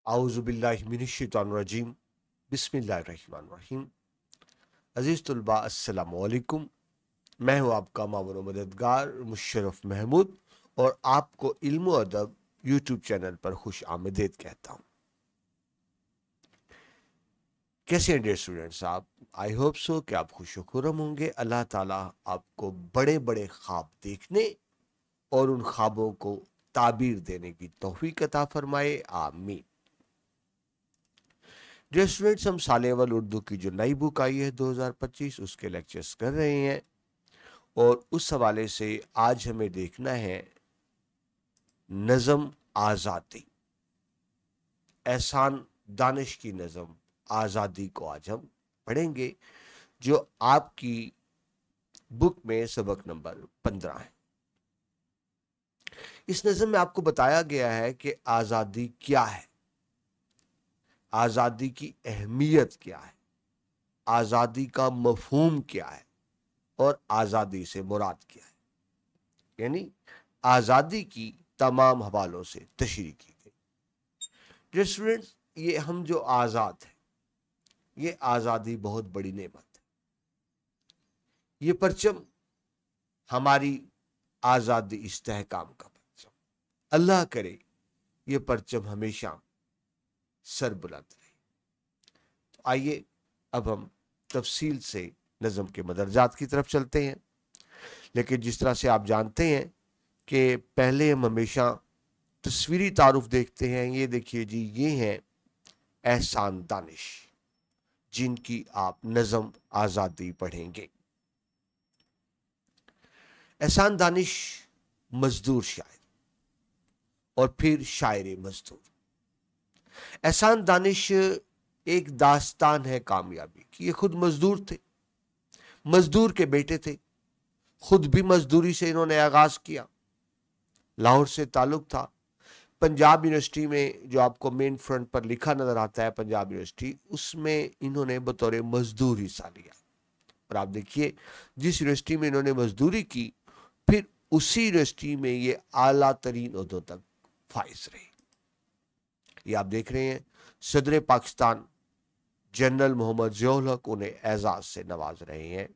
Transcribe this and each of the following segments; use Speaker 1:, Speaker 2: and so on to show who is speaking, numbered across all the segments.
Speaker 1: आऊज़ुबिल्लाहि मिनश्शैतानिर्रजीम बिस्मिल्लाहिर्रहमानिर्रहीम। अज़ीज़ तुलबा अस्सलामु अलैकुम। मैं हूँ आपका मामून मददगार मुशर्रफ महमूद और आपको इल्म व अदब यूट्यूब चैनल पर खुश आमदीद कहता हूँ। कैसे हैं डियर स्टूडेंट्स आप? आई होप सो कि आप खुश खुरम होंगे। अल्लाह ताला आपको बड़े बड़े ख्वाब देखने और उन ख्वाबों को ताबीर देने की तौफीक अता फरमाए, आमीन। डियर स्टूडेंट्स, हम सालेवल उर्दू की जो नई बुक आई है 2025 उसके लेक्चर्स कर रहे हैं और उस हवाले से आज हमें देखना है नज़म आज़ादी, एहसान दानिश की नज़म आज़ादी को आज हम पढ़ेंगे, जो आपकी बुक में सबक नंबर 15 है। इस नज़म में आपको बताया गया है कि आज़ादी क्या है, आज़ादी की अहमियत क्या है, आज़ादी का मफहूम क्या है और आज़ादी से मुराद क्या है। यानी आज़ादी की तमाम हवालों से तशरीह की गई। डियर स्टूडेंट्स, ये हम जो आज़ाद हैं, ये आज़ादी बहुत बड़ी नेमत है। ये परचम हमारी आज़ादी इस्तेहकाम का परचम, अल्लाह करे ये परचम हमेशा सरबुलंद रहे। तो आइए अब हम तफसील से नज़म के मदरजात की तरफ चलते हैं। लेकिन जिस तरह से आप जानते हैं कि पहले हम हमेशा तस्वीरी तारुफ देखते हैं। ये देखिए जी, ये हैं एहसान दानिश, जिनकी आप नज़म आज़ादी पढ़ेंगे। एहसान दानिश मजदूर शायर और फिर शायर मजदूर। एहसान दानिश एक दास्तान है कामयाबी की। ये खुद मजदूर थे, मजदूर के बेटे थे, खुद भी मजदूरी से इन्होंने आगाज किया। लाहौर से ताल्लुक था। पंजाब यूनिवर्सिटी में जो आपको मेन फ्रंट पर लिखा नजर आता है पंजाब यूनिवर्सिटी, उसमें इन्होंने बतौर मजदूर हिस्सा लिया। और आप देखिए, जिस यूनिवर्सिटी में इन्होंने मजदूरी की, फिर उसी यूनिवर्सिटी में ये आला तरीन ओहदों तक फाइज रहे। ये आप देख रहे हैं, सदर पाकिस्तान जनरल मोहम्मद ज़ियाउल हक उन्हें एजाज से नवाज रहे हैं।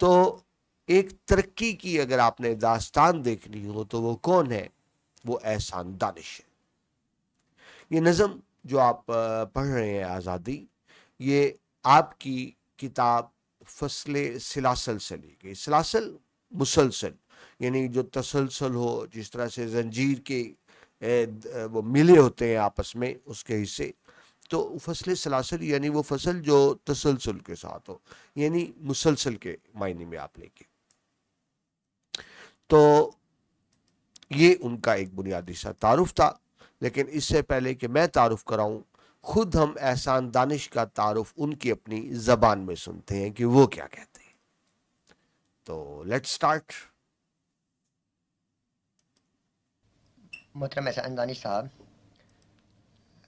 Speaker 1: तो एक तरक्की की अगर आपने दास्तान देखनी हो तो वो कौन है? वो एहसान दानिश है। ये नज़म जो आप पढ़ रहे हैं आज़ादी, ये आपकी किताब फसले सिलासल से ली गई। सिलासल मुसलसल, यानी जो तसलसल हो, जिस तरह से जंजीर के वो मिले होते हैं आपस में उसके हिस्से। तो फसले सिलासल यानी वो फसल जो तसलसल के साथ हो, यानी मुसलसल के मायने में आप लेंगे। तो ये उनका एक बुनियादी सा तारुफ था। लेकिन इससे पहले कि मैं तारुफ कराऊं, खुद हम एहसान दानिश का तारुफ उनकी अपनी जबान में सुनते हैं कि वो क्या कहते हैं। तो लेट्स स्टार्ट।
Speaker 2: मोहतरम एहसान दानिश साहब,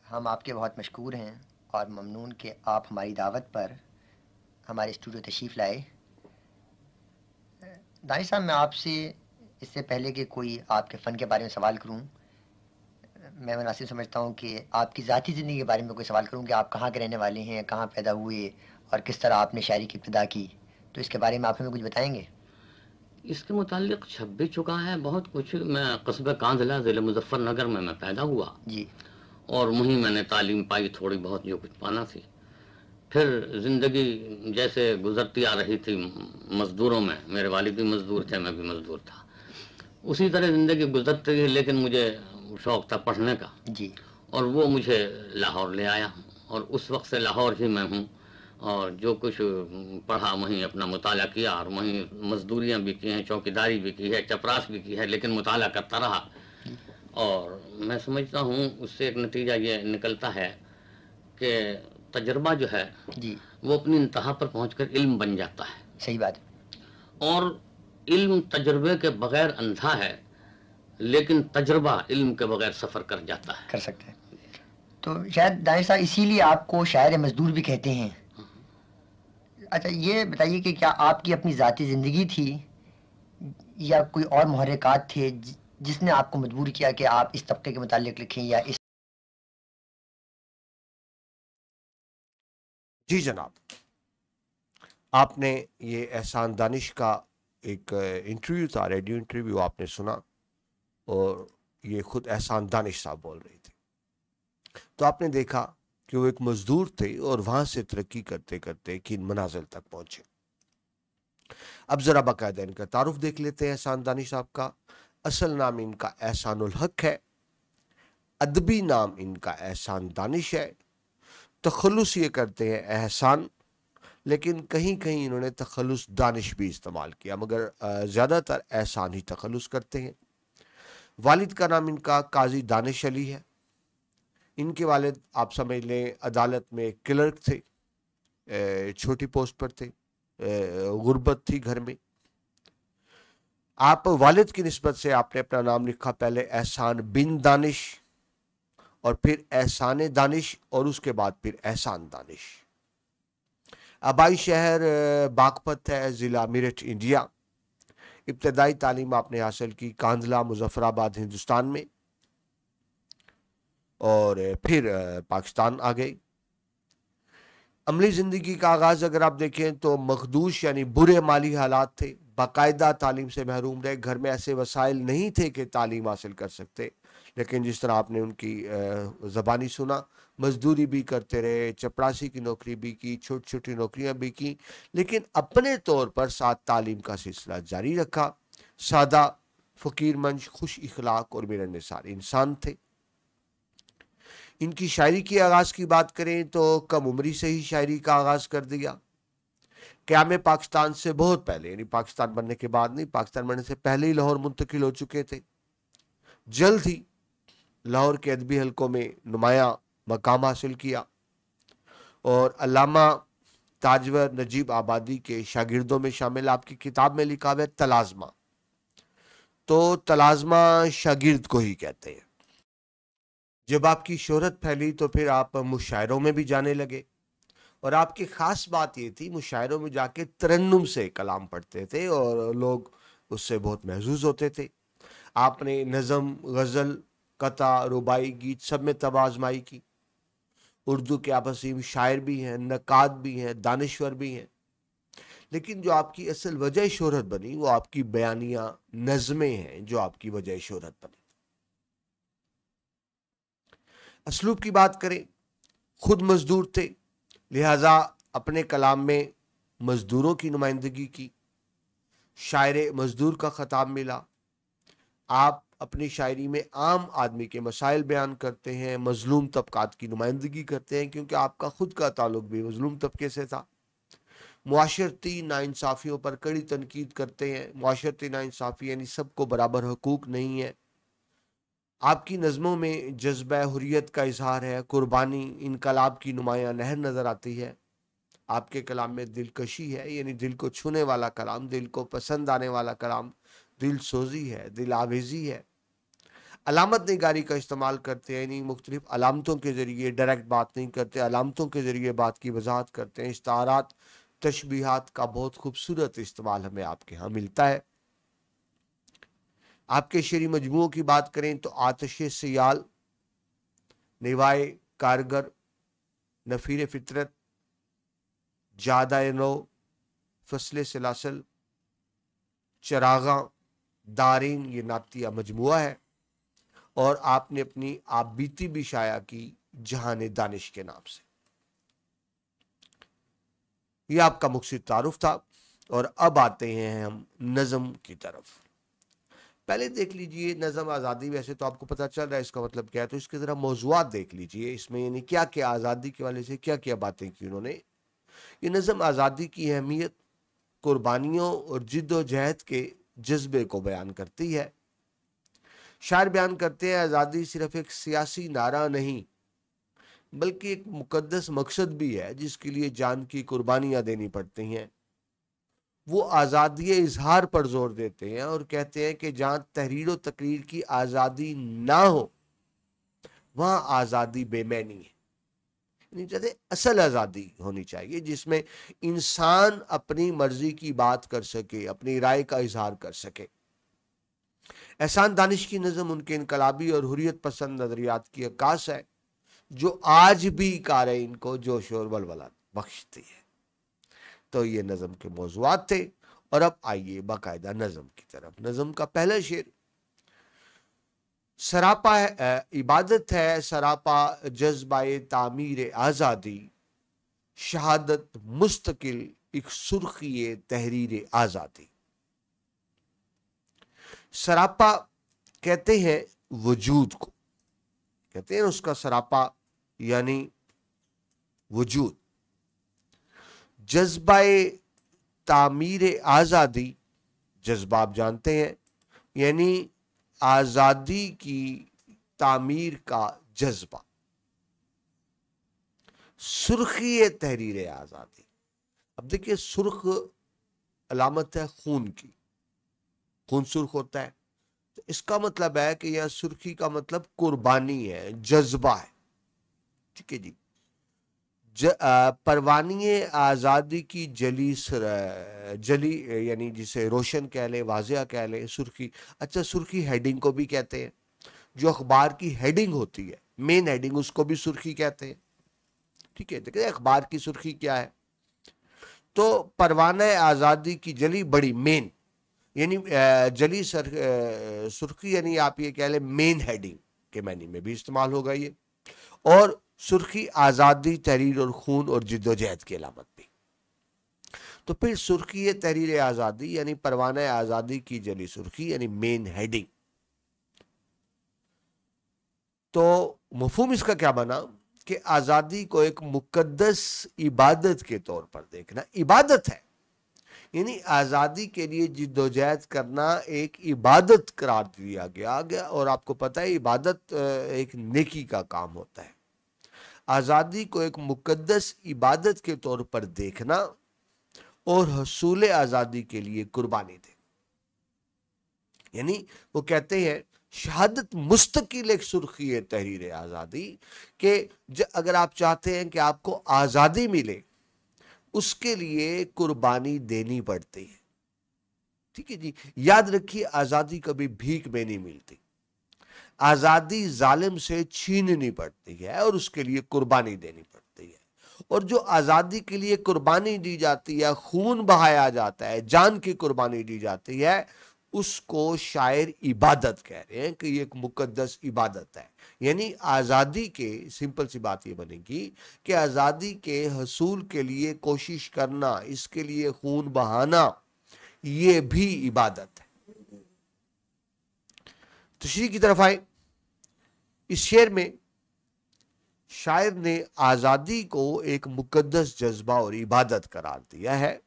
Speaker 2: हम आपके बहुत मशकूर हैं और ममनून कि आप हमारी दावत पर हमारे स्टूडियो तशरीफ़ लाए। दानिश साहब, मैं आपसे इससे पहले कि कोई आपके फ़न के बारे में सवाल करूं, मैं मुनासिब समझता हूं कि आपकी ज़ाती ज़िंदगी के बारे में कोई सवाल करूं कि आप कहाँ के रहने वाले हैं, कहाँ पैदा हुए और किस तरह आपने शायरी की इब्तिदा की। तो इसके बारे में आप हमें कुछ बताएंगे?
Speaker 3: इसके मुतालिक छप भी चुका है बहुत कुछ। मैं कस्बे कांधला ज़िले मुजफ्फरनगर में मैं पैदा हुआ
Speaker 2: जी।
Speaker 3: और वहीं मैंने तालीम पाई, थोड़ी बहुत जो कुछ पाना थी। फिर ज़िंदगी जैसे गुजरती आ रही थी मज़दूरों में, मेरे वालिद भी मज़दूर थे, मैं भी मज़दूर था, उसी तरह ज़िंदगी गुजरती रही। लेकिन मुझे शौक़ था पढ़ने का
Speaker 2: जी।
Speaker 3: और वो मुझे लाहौर ले आया और उस वक्त से लाहौर ही मैं हूँ। और जो कुछ पढ़ा वहीं अपना मुताला किया और वहीं मजदूरियाँ भी की हैं, चौकीदारी भी की है, चपरास भी की है, लेकिन मुताला करता रहा। और मैं समझता हूँ उससे एक नतीजा ये निकलता है कि तजर्बा जो है
Speaker 2: जी।
Speaker 3: वो अपनी इंतहा पर पहुँचकर इल्म बन जाता है।
Speaker 2: सही बात है।
Speaker 3: और इल्म तजर्बे के बगैर अंधा है, लेकिन तजर्बा इल्म के बगैर सफ़र कर जाता है।
Speaker 2: कर सकते हैं। तो शायद दानिश साहब इसीलिए आपको शायर मजदूर भी कहते हैं। अच्छा, ये बताइए कि क्या आपकी अपनी ज़ाती ज़िंदगी थी या कोई और मुहर्रिकात थे जिसने आपको मजबूर किया कि आप इस तबके के मुतालिक लिखें या इस
Speaker 1: जी जनाब, आपने ये एहसान दानिश का एक इंटरव्यू था, रेडियो इंटरव्यू आपने सुना, और ये खुद एहसान दानिश साहब बोल रही थी। तो आपने देखा कि वो एक मजदूर थे और वहां से तरक्की करते करते किन मनाजिल तक पहुंचे। अब जरा बाकायदा इनका तारुफ देख लेते हैं एहसान दानिश साहब का। असल नाम इनका एहसानुल हक है, अदबी नाम इनका एहसान दानिश है। तखल्लुस ये करते हैं एहसान, लेकिन कहीं कहीं इन्होंने तखल्लुस दानिश भी इस्तेमाल किया, मगर ज़्यादातर एहसान ही तखल्लुस करते हैं। वालिद का नाम इनका काजी दानिश अली है। इनके वालिद आप समझ लें अदालत में क्लर्क थे, छोटी पोस्ट पर थे, गुर्बत थी घर में। आप वालिद की निस्बत से आपने अपना नाम लिखा पहले एहसान बिन दानिश, और फिर एहसान दानिश, और उसके बाद फिर एहसान दानिश। आबाई शहर बागपत है, ज़िला मेरठ, इंडिया। इब्तदाई तालीम आपने हासिल की कांधला, मुजफ्फराबाद, हिंदुस्तान में, और फिर पाकिस्तान आ गई। अमली ज़िंदगी का आगाज़ अगर आप देखें तो मखदूश यानी बुरे माली हालात थे, बाकायदा तालीम से महरूम रहे, घर में ऐसे वसाइल नहीं थे कि तालीम हासिल कर सकते, लेकिन जिस तरह आपने उनकी ज़बानी सुना, मजदूरी भी करते रहे, चपरासी की नौकरी भी की, छोटी छोटी नौकरियां भी की, लेकिन अपने तौर पर साथ तालीम का सिलसिला जारी रखा। सादा, फ़कीर मंश, खुश इखलाक और मिलनसार इंसान थे। इनकी शायरी की आगाज़ की बात करें तो कम उम्री से ही शायरी का आगाज़ कर दिया। क़याम पाकिस्तान से बहुत पहले, यानी पाकिस्तान बनने के बाद नहीं, पाकिस्तान बनने से पहले ही लाहौर मुंतकिल हो चुके थे। जल्द ही लाहौर के अदबी हलकों में नुमाया मकाम हासिल किया, और अल्लामा ताजवर नजीब आबादी के शागिर्दों में शामिल। आपकी किताब में लिखा है तलाज़मा, तो तलाज़मा शागिर्द को ही कहते हैं। जब आपकी शोहरत फैली तो फिर आप मुशायरों में भी जाने लगे, और आपकी ख़ास बात ये थी मुशायरों में जाके तरन्नुम से कलाम पढ़ते थे और लोग उससे बहुत महजूज होते थे। आपने नज़म, गज़ल, कता, रुबाई, गीत सब में तब आजमाई की। उर्दू के आप असीम शायर भी हैं, नकाद भी हैं, दानिश्वर भी हैं, लेकिन जो आपकी असल वजह शोहरत बनी वो आपकी बयानियाँ, नज़में हैं जो आपकी वजह शोहरत बनी। असलूब की बात करें, खुद मजदूर थे, लिहाजा अपने कलाम में मजदूरों की नुमाइंदगी की। शायर मजदूर का खिताब मिला। आप अपनी शायरी में आम आदमी के मसाइल बयान करते हैं, मजलूम तबकात की नुमाइंदगी करते हैं, क्योंकि आपका खुद का ताल्लुक भी मजलूम तबके से था। मुआशरती नाइंसाफ़ियों पर कड़ी तनकीद करते हैं। मुआशरती नाइंसाफ़ी यानी सबको बराबर हकूक़ नहीं है। आपकी नज़मों में जज्बा हुर्रियत का इजहार है, कुर्बानी, इनकलाब की नुमायां नहर नज़र आती है। आपके कलाम में दिलकशी है, यानी दिल को छूने वाला कलाम, दिल को पसंद आने वाला कलाम, दिल सोजी है, दिल आवेज़ी है। अलामत निगारी का इस्तेमाल करते हैं, यानी मुख्तलिफ अलामतों के ज़रिए डायरेक्ट बात नहीं करते, अलामतों के ज़रिए बात की वजाहत करते हैं। इस्तारात, तशबीहात का बहुत खूबसूरत इस्तेमाल हमें आपके यहाँ मिलता है। आपके शेरी मजमूओं की बात करें तो आतिश सियाल, निवाए कारगर, नफ़ीर फितरत, जादा नो, फसले सिलासल, चरागा, दारिन, ये नातिया मजमुआ है। और आपने अपनी आप बीती भी शाया की जहान दानिश के नाम से। यह आपका मुख्तसर तारुफ था, और अब आते हैं हम नज़म की तरफ। पहले देख लीजिए नज़म आज़ादी, वैसे तो आपको पता चल रहा है इसका मतलब क्या है, तो इसके ज़रा मौज़ूआत देख लीजिए, इसमें यानी क्या क्या आज़ादी के वाले से क्या क्या बातें की उन्होंने। ये नज़म आज़ादी की अहमियत, कुर्बानियों और जिद्दोजहद के जज्बे को बयान करती है। शायर बयान करते हैं आज़ादी सिर्फ एक सियासी नारा नहीं, बल्कि एक मुकद्दस मकसद भी है जिसके लिए जान की कुर्बानियाँ देनी पड़ती हैं। वो आज़ादी इजहार पर जोर देते हैं और कहते हैं कि जहाँ तहरीर व तकरीर की आज़ादी ना हो वहाँ आज़ादी बेमैनी है। जैसे असल आज़ादी होनी चाहिए जिसमें इंसान अपनी मर्जी की बात कर सके, अपनी राय का इजहार कर सके। एहसान दानिश की नज़म उनके इनकलाबी और हुर्रियत पसंद नजरियात की अक्कास है, जो आज भी कारीन को जोश और वलवला بخشتی ہے۔ تو یہ نظم کے موضوعات تھے، اور اب آئیے باقاعدہ نظم کی طرف۔ نظم کا پہلا شعر، سراپا عبادت ہے، سراپا جذبہ تعمیر آزادی، شہادت مستقل ایک سرخی تحریر آزادی۔ سراپا کہتے ہیں وجود کو، کہتے ہیں اس کا سراپا یعنی وجود۔ جذبہ تعمیر آزادی، جذبہ آپ جانتے ہیں یعنی آزادی کی تعمیر کا جذبہ۔ سرخی تحریر آزادی، اب دیکھیے سرخ علامت ہے خون کی، خون سرخ ہوتا ہے، تو اس کا مطلب ہے کہ یہ سرخی کا مطلب قربانی ہے، جذبہ ہے، ٹھیک ہے جی۔ پروانی آزادی کی جلی یعنی جسے روشن کہہ لیں، واضح کہہ لیں، سرخی۔ اچھا سرخی ہیڈنگ کو بھی کہتے ہیں، جو اخبار کی ہیڈنگ ہوتی ہے، مین ہیڈنگ، اس کو بھی سرخی کہتے ہیں، ٹھیک ہے۔ دیکھیں اخبار کی سرخی کیا ہے، تو پروانہ آزادی کی جلی بڑی مین یعنی جلی سرخی یعنی آپ یہ کہہ لیں مین ہیڈنگ کے معنی میں بھی استعمال ہوگا یہ، اور سرخی آزادی، تحریر اور خون اور جد و جہد کی علامت بھی۔ تو پھر سرخی تحریر آزادی یعنی پروانہ آزادی کی جلی سرخی یعنی مین ہیڈنگ۔ تو مفہوم اس کا کیا بنا کہ آزادی کو ایک مقدس عبادت کے طور پر دیکھنا، عبادت ہے یعنی آزادی کے لیے جد و جہد کرنا ایک عبادت قرار دیا گیا، اور آپ کو پتہ ہے عبادت ایک نیکی کا کام ہوتا ہے۔ آزادی کو ایک مقدس عبادت کے طور پر دیکھنا اور حصول آزادی کے لیے قربانی دے، یعنی وہ کہتے ہیں شہادت مستقل ایک سرخی تحریر آزادی، کہ اگر آپ چاہتے ہیں کہ آپ کو آزادی ملے اس کے لیے قربانی دینی پڑتی ہے، ٹھیک ہے جی۔ یاد رکھیے آزادی کبھی بھیک میں نہیں ملتی، آزادی ظالم سے چھیننی پڑتی ہے اور اس کے لیے قربانی دینی پڑتی ہے، اور جو آزادی کے لیے قربانی دی جاتی ہے، خون بہایا جاتا ہے، جان کی قربانی دی جاتی ہے، اس کو شاعر عبادت کہہ رہے ہیں کہ یہ ایک مقدس عبادت ہے۔ یعنی آزادی کے سمپل سی بات یہ بنے گی کہ آزادی کے حصول کے لیے کوشش کرنا، اس کے لیے خون بہانا، یہ بھی عبادت ہے۔ تشریح کی طرف آئے، اس شعر میں شاعر نے آزادی کو ایک مقدس جذبہ اور عبادت قرار دیا ہے۔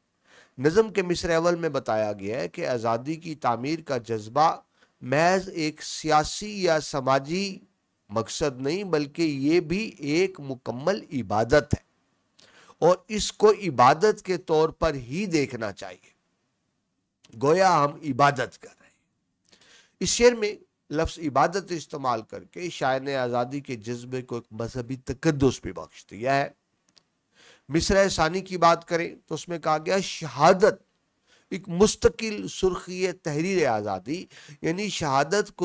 Speaker 1: نظم کے مصرع اول میں بتایا گیا ہے کہ آزادی کی تعمیر کا جذبہ محض ایک سیاسی یا سماجی مقصد نہیں، بلکہ یہ بھی ایک مکمل عبادت ہے، اور اس کو عبادت کے طور پر ہی دیکھنا چاہیے، گویا ہم عبادت کر رہے ہیں۔ اس شعر میں لفظ عبادت استعمال کر کے شاعر نے آزادی کے جذبے کو ایک مذہبی تقدس بھی بخش دیا ہے۔ مصرع ثانی کی بات کریں تو اس میں کہا گیا شہادت ایک مستقل سرخی تحریر آزادی، یعنی شہادت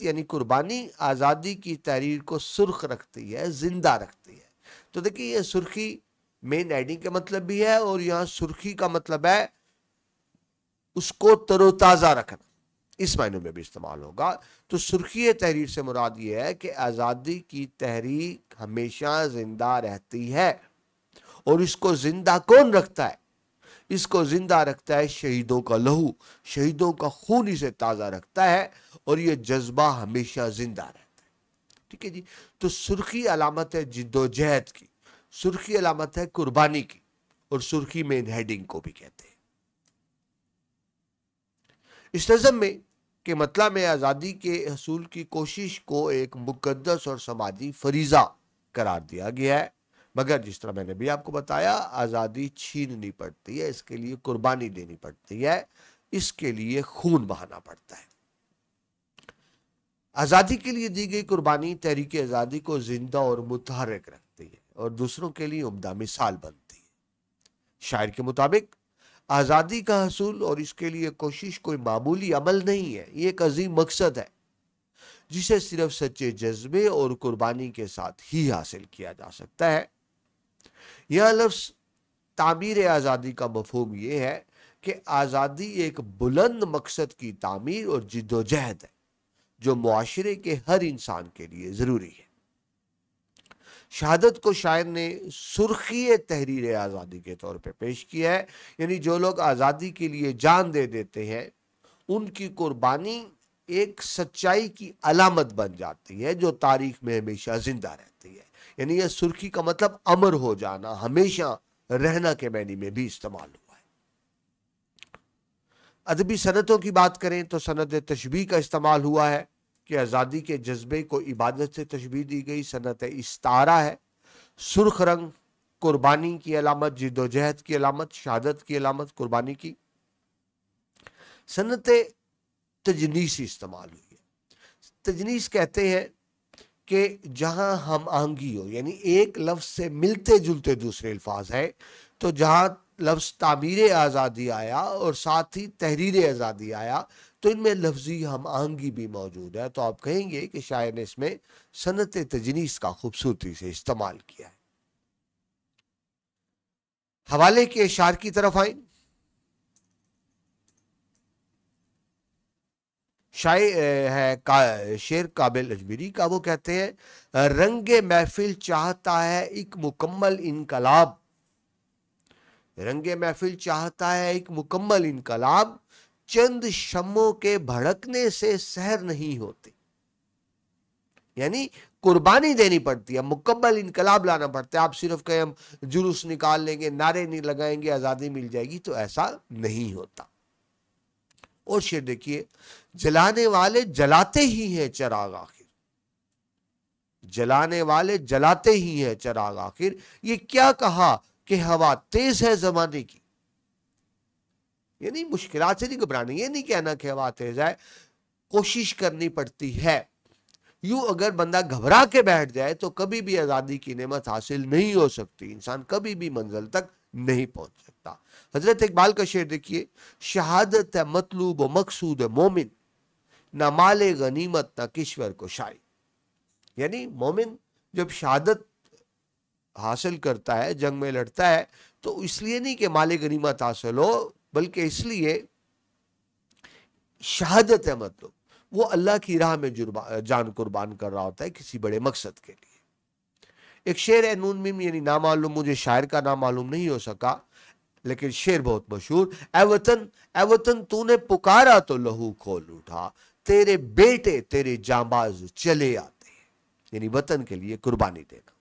Speaker 1: یعنی قربانی آزادی کی تحریر کو سرخ رکھتی ہے، زندہ رکھتی ہے۔ تو دیکھیں یہ سرخی مین ہیڈنگ کا مطلب بھی ہے، اور یہاں سرخی کا مطلب ہے اس کو تر و تازہ رکھنا، اس معنی میں بھی استعمال ہوگا۔ تو سرخی تحریر سے مراد یہ ہے کہ آزادی کی تحریک ہمیشہ زندہ رہتی ہے، اور اس کو زندہ کون رکھتا ہے؟ اس کو زندہ رکھتا ہے شہیدوں کا لہو، شہیدوں کا خون اسے تازہ رکھتا ہے، اور یہ جذبہ ہمیشہ زندہ رہتا ہے، ٹھیک ہے جی۔ تو سرخی علامت ہے جد و جہد کی، سرخی علامت ہے قربانی کی، اور سرخی مین ہیڈنگ کو بھی کہتے ہیں۔ اس نظم میں کہ مطلب میں آزادی کے حصول کی کوشش کو ایک مقدس اور سماجی فریضہ قرار دیا گیا ہے، مگر جس طرح میں نے بھی آپ کو بتایا آزادی چھیننی پڑتی ہے، اس کے لیے قربانی دینی پڑتی ہے، اس کے لیے خون بہانا پڑتا ہے۔ آزادی کے لیے دی گئی قربانی تحریک آزادی کو زندہ اور متحرک رکھتی ہے، اور دوسروں کے لیے عمدہ مثال بنتی ہے۔ شاعر کے مطابق آزادی کا حصول اور اس کے لیے کوشش کوئی معمولی عمل نہیں ہے، یہ ایک عظیم مقصد ہے جسے صرف سچے جذبے اور قربانی کے ساتھ ہی حاصل کیا جا سکتا ہے۔ यह लफ्ज तामीर आज़ादी का मफहूम ये है कि आज़ादी एक बुलंद मकसद की तामीर और जिद्दोजहद है जो मुआशरे के हर इंसान के लिए ज़रूरी है। शहादत को शायर ने सुर्खी तहरीर आज़ादी के तौर पे पेश किया है, यानी जो लोग आज़ादी के लिए जान दे देते हैं उनकी कुर्बानी एक सच्चाई की अलामत बन जाती है जो तारीख में हमेशा जिंदा रहती है। यानी यह सुर्खी का मतलब अमर हो जाना, हमेशा रहना के मानी में भी इस्तेमाल हुआ है। अदबी सनतों की बात करें तो सनत तशबीह का इस्तेमाल हुआ है कि आज़ादी के जज्बे को इबादत से तशबीह दी गई। सनत इस्तारा है, सुर्ख रंग कुर्बानी की अलामत, जिद्दोजहद की अलामत, शहादत की अलामत कुर्बानी की। सनत तजनीस इस्तेमाल हुई है। तजनीस कहते हैं कि जहां हम आहंगी हो, यानी एक लफ्ज से मिलते जुलते दूसरे अल्फाज है, तो जहां लफ्ज तामीर आज़ादी आया और साथ ही तहरीर आज़ादी आया तो इनमें लफ्जी हम आहंगी भी मौजूद है। तो आप कहेंगे कि शायर ने इसमें सनत तजनीस का खूबसूरती से इस्तेमाल किया है। हवाले के अशार की तरफ आए। शायर है शेर काबिल अजमेरी का, वो कहते हैं रंगे महफिल चाहता है एक मुकम्मल इनकलाब, रंगे महफिल चाहता है एक मुकम्मल इनकलाब, चंद शमों के भड़कने से सहर नहीं होती। यानी कुर्बानी देनी पड़ती है, मुकम्मल इनकलाब लाना पड़ता है। आप सिर्फ कहें हम जुलूस निकाल लेंगे, नारे नहीं लगाएंगे, आज़ादी मिल जाएगी, तो ऐसा नहीं होता। और शेर देखिए, जलाने वाले जलाते ही हैं चिराग आखिर, जलाने वाले जलाते ही हैं चिराग आखिर, ये क्या कहा कि हवा तेज है जमाने की। यानी मुश्किलात से नहीं घबरानी, ये नहीं कहना कि हवा तेज है, कोशिश करनी पड़ती है। यूं अगर बंदा घबरा के बैठ जाए तो कभी भी आज़ादी की नेमत हासिल नहीं हो सकती, इंसान कभी भी मंजिल तक नहीं पहुंच सकता। हजरत इकबाल का शेर देखिए, शहादत है मतलूब व मकसूद मोमिन, न माले गनीमत न किश्वर को शाई। यानी मोमिन जब शहादत हासिल करता है, जंग में लड़ता है, तो इसलिए नहीं कि माले गनीमत हासिल हो, बल्कि इसलिए शहादत है मतलब वो अल्लाह की राह में जान कुर्बान कर रहा होता है किसी बड़े मकसद के लिए। एक शेर है नून मीम, यानी ना मालूम, मुझे शायर का नाम मालूम नहीं हो सका, लेकिन शेर बहुत मशहूर, ए वतन तूने पुकारा तो लहू खोल उठा, तेरे बेटे तेरे जांबाज चले आते हैं। यानी वतन के लिए कुर्बानी देना।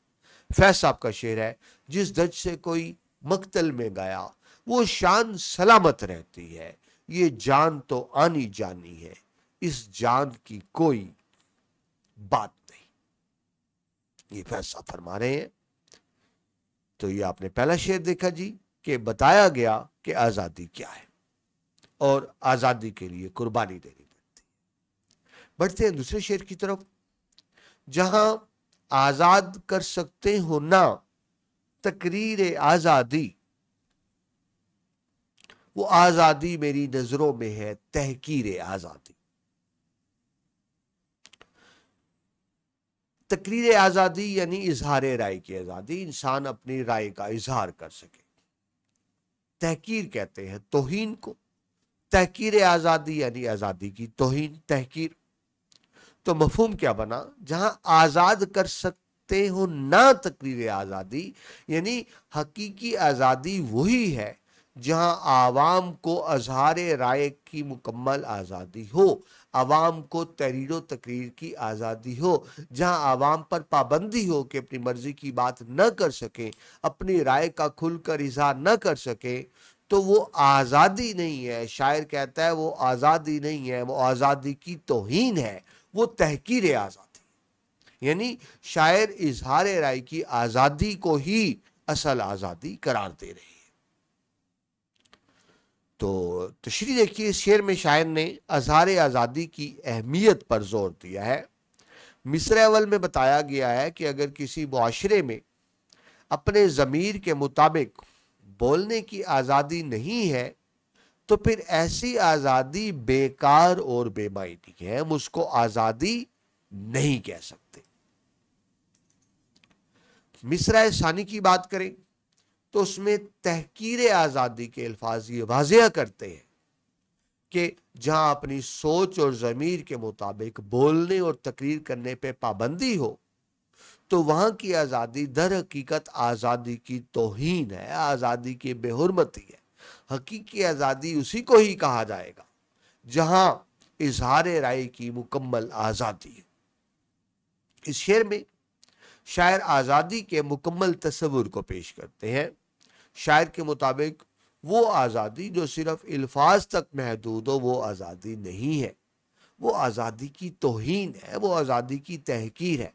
Speaker 1: फैज साहब का शेर है, जिस दज से कोई मक्तल में गया वो शान सलामत रहती है, ये जान तो आनी जानी है, इस जान की कोई बात नहीं। ये फैज साहब फरमा रहे हैं। तो ये आपने पहला शेर देखा जी कि बताया गया कि आज़ादी क्या है और आज़ादी के लिए कुर्बानी देनी पड़ती है। बढ़ते हैं दूसरे शेर की तरफ, जहां आज़ाद कर सकते हो ना तकरीर आज़ादी, वो आज़ादी मेरी नजरों में है तहकीर आज़ादी। तकरीर आज़ादी यानी इजहार राय की आज़ादी, इंसान अपनी राय का इजहार कर सके। तहकीर कहते हैं तौहीन को, तहकीर आज़ादी यानी आज़ादी की तौहीन, तहकीर। तो मफहूम क्या बना, जहां आज़ाद कर सकते हो ना तकरीर आज़ादी, यानी हकीकी आज़ादी वही है जहां आवाम को अजहार राय की मुकम्मल आज़ादी हो, आवाम को तहरीर व तकरीर की आज़ादी हो, जहां आवाम पर पाबंदी हो कि अपनी मर्जी की बात न कर सकें, अपनी राय का खुलकर इजहार न कर सके, तो वो आज़ादी नहीं है। शायर कहता है वो आज़ादी नहीं है, वो आज़ादी की तौहीन है, वो तहकीर आज़ादी। यानी शायर इजहार राय की आज़ादी को ही असल आज़ादी करार दे रहे हैं। तो तशरीह देखिए, इस शेर में शायर ने अज़हार आज़ादी की अहमियत पर जोर दिया है। मिसरे अव्वल में बताया गया है कि अगर किसी मुआशरे में अपने ज़मीर के मुताबिक बोलने की आज़ादी नहीं है तो फिर ऐसी आज़ादी बेकार और बेमायनी है, हम उसको आज़ादी नहीं कह सकते। मिसरा सानी की बात करें तो उसमें तहकीर आज़ादी के अल्फाज ये वाज़ेह करते हैं कि जहां अपनी सोच और ज़मीर के मुताबिक बोलने और तकरीर करने पे पाबंदी हो तो वहां की आज़ादी दर हकीकत आज़ादी की तौहीन है, आज़ादी की बेहुरमती है। हकीकी आज़ादी उसी को ही कहा जाएगा जहां इजहार राय की मुकम्मल आज़ादी है। इस शेर में शायर आज़ादी के मुकम्मल तस्वुर को पेश करते हैं। शायर के मुताबिक वो आज़ादी जो सिर्फ अल्फाज तक महदूद हो वो आज़ादी नहीं है, वो आज़ादी की तौहीन है, वो आज़ादी की तहकीर है।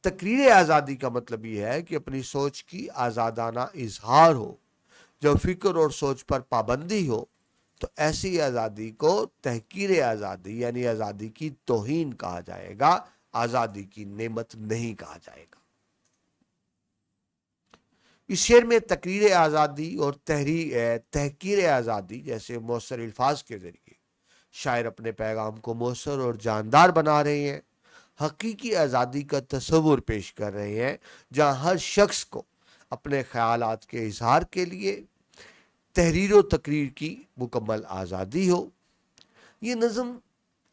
Speaker 1: तकरीर आज़ादी का मतलब यह है कि अपनी सोच की आज़ादाना इजहार हो। जब फिक्र और सोच पर पाबंदी हो तो ऐसी आज़ादी को तहकीर आज़ादी यानी आज़ादी की तौहीन कहा जाएगा, आज़ादी की नेमत नहीं कहा जाएगा। इस शेर में तकरीर आज़ादी और तहकीर आज़ादी जैसे मौसर अल्फाज के जरिए शायर अपने पैगाम को मौसर और जानदार बना रहे हैं, हकीकी आज़ादी का तस्वुर पेश कर रहे हैं जहां हर शख्स को अपने ख्यालात के इजहार के लिए तहरीर व तकरीर की मुकम्मल आज़ादी हो। ये नज़म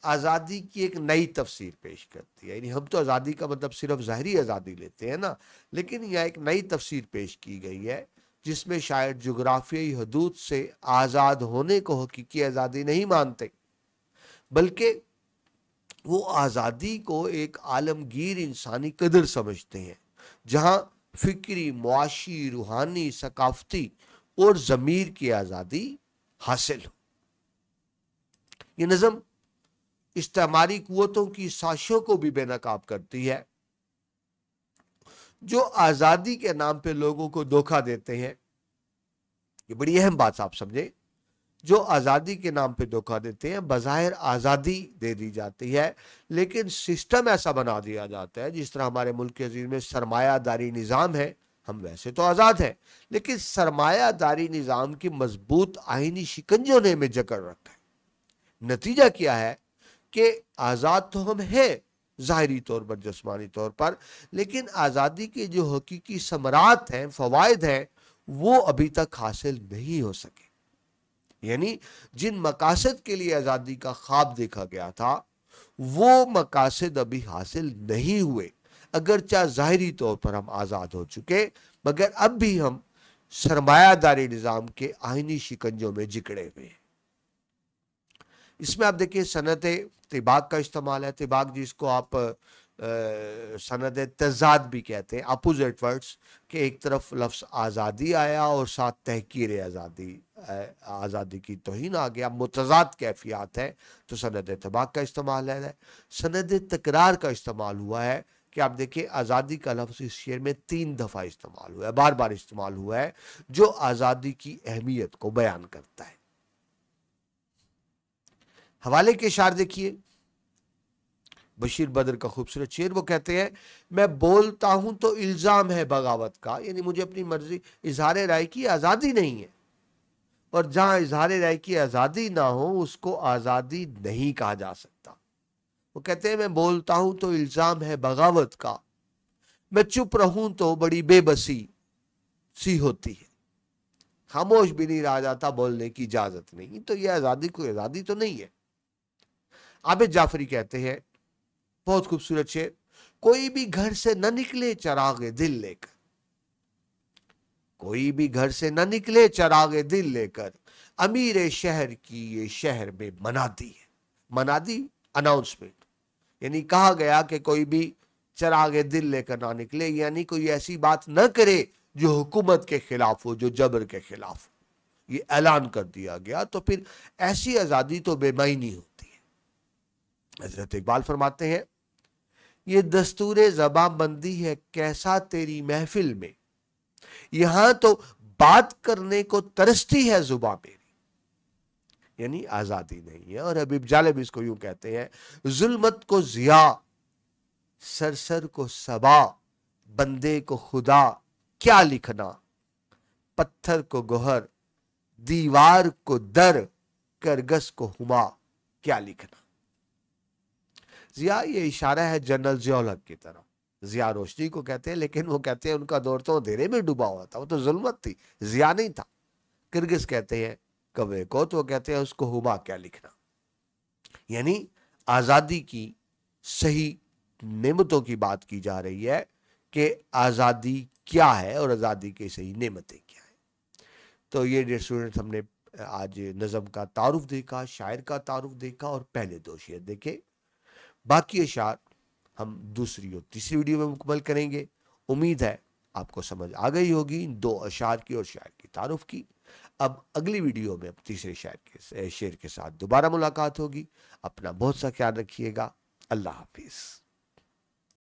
Speaker 1: आज़ादी की एक नई तफसीर पेश करती है। यानी हम तो आज़ादी का मतलब सिर्फ ज़ाहरी आज़ादी लेते हैं ना, लेकिन यह एक नई तफसीर पेश की गई है जिसमें शायद जुग्राफियाई हदूद से आज़ाद होने को हकीकी आज़ादी नहीं मानते, बल्कि वो आज़ादी को एक आलमगीर इंसानी कदर समझते हैं जहां फिक्री, मुआशी, रूहानी, सकाफती और ज़मीर की आज़ादी हासिल हो। ये नज़म इस्तेमारी कुव्वतों की साजिशों को भी बेनकाब करती है जो आज़ादी के नाम पे लोगों को धोखा देते हैं। ये बड़ी अहम बात आप समझे, जो आज़ादी के नाम पे धोखा देते हैं। बज़ाहिर आज़ादी दे दी जाती है लेकिन सिस्टम ऐसा बना दिया जाता है, जिस तरह हमारे मुल्क के अजीज में सरमायादारी निज़ाम है। हम वैसे तो आज़ाद हैं लेकिन सरमायादारी निज़ाम की मजबूत आईनी शिकंजों ने हमें जकड़ रखा है। नतीजा क्या है कि आज़ाद तो हम हैं ज़ाहिरी तौर पर, जिस्मानी तौर पर, लेकिन आज़ादी के जो हकीकी समरात हैं, फ़वाइद हैं, वो अभी तक हासिल नहीं हो सके। यानी जिन मकासद के लिए आज़ादी का ख्वाब देखा गया था वो मकासद अभी हासिल नहीं हुए। अगरचे ज़ाहिरी तौर पर हम आज़ाद हो चुके मगर अब भी हम सरमायादारी निज़ाम के आईनी शिकंजों में जिकड़े हुए हैं। इसमें आप देखिए सनत तिबाक का इस्तेमाल है। तिबाक जिसको आप सनद तजाद भी कहते हैं, अपोजिट वर्ड्स, कि एक तरफ लफ्ज़ आज़ादी आया और साथ तहकीर आज़ादी की तौहीन आ गया, मुतज़ाद कैफियत है, तो सनद तिबाक का इस्तेमाल है। सनद तकरार का इस्तेमाल हुआ है कि आप देखिए आज़ादी का लफ्ज़ इस शेर में 3 दफ़ा इस्तेमाल हुआ है, बार बार इस्तेमाल हुआ है, जो आज़ादी की अहमियत को बयान करता है। हवाले के इशार देखिए, बशीर बदर का खूबसूरत शेर, वो कहते हैं मैं बोलता हूं तो इल्जाम है बगावत का, यानी मुझे अपनी मर्जी, इजहार राय की आज़ादी नहीं है, और जहां इजहार राय की आज़ादी ना हो उसको आज़ादी नहीं कहा जा सकता। वो कहते हैं मैं बोलता हूं तो इल्जाम है बगावत का, मैं चुप रहूं तो बड़ी बेबसी सी होती है, खामोश भी नहीं रहा जाता, बोलने की इजाजत नहीं। तो यह आज़ादी कोई आज़ादी तो नहीं है। आबिद जाफरी कहते हैं, बहुत खूबसूरत शेर, कोई भी घर से न निकले चरागे दिल लेकर, कोई भी घर से न निकले चरागे दिल लेकर, अमीर शहर की ये शहर में मनादी है। मनादी अनाउंसमेंट, यानी कहा गया कि कोई भी चरागे दिल लेकर ना निकले, यानी कोई ऐसी बात न करे जो हुकूमत के खिलाफ हो, जो जबर के खिलाफ हो, ये ऐलान कर दिया गया। तो फिर ऐसी आज़ादी तो बेमायनी होती है। हजरत इकबाल फरमाते हैं, ये दस्तूरे ज़बां बंदी है कैसा तेरी महफिल में, यहां तो बात करने को तरसती है जुबां मेरी, यानी आज़ादी नहीं है। और हबीब जालिब इसको यूं कहते हैं, जुल्मत को जिया, सरसर को सबा, बंदे को खुदा क्या लिखना, पत्थर को गोहर, दीवार को दर, करगस को हुमा क्या लिखना। जिया ये इशारा है जनरल ज़ियाउल हक की तरफ, ज़िया रोशनी को कहते हैं, लेकिन वो कहते हैं उनका दौर तो अंधेरे में डूबा हुआ था, वो तो जुल्मत थी, ज़िया नहीं था। किर्गिज कहते हैं कव्वे को, तो कहते हैं उसको हुमा क्या लिखना। यानी आज़ादी की सही नेमतों की बात की जा रही है कि आज़ादी क्या है और आज़ादी की सही नेमतें क्या है। तो ये डियर स्टूडेंट, हमने आज नज़म का तारुफ देखा, शायर का तारुफ देखा और पहले 2 शेर देखे। बाकी अशार हम दूसरी और तीसरी वीडियो में मुकम्मल करेंगे। उम्मीद है आपको समझ आ गई होगी 2 अशार की और शायर की तारुफ की। अब अगली वीडियो में तीसरे शेर के साथ दोबारा मुलाकात होगी। अपना बहुत सा ख्याल रखिएगा। अल्लाह हाफिज़।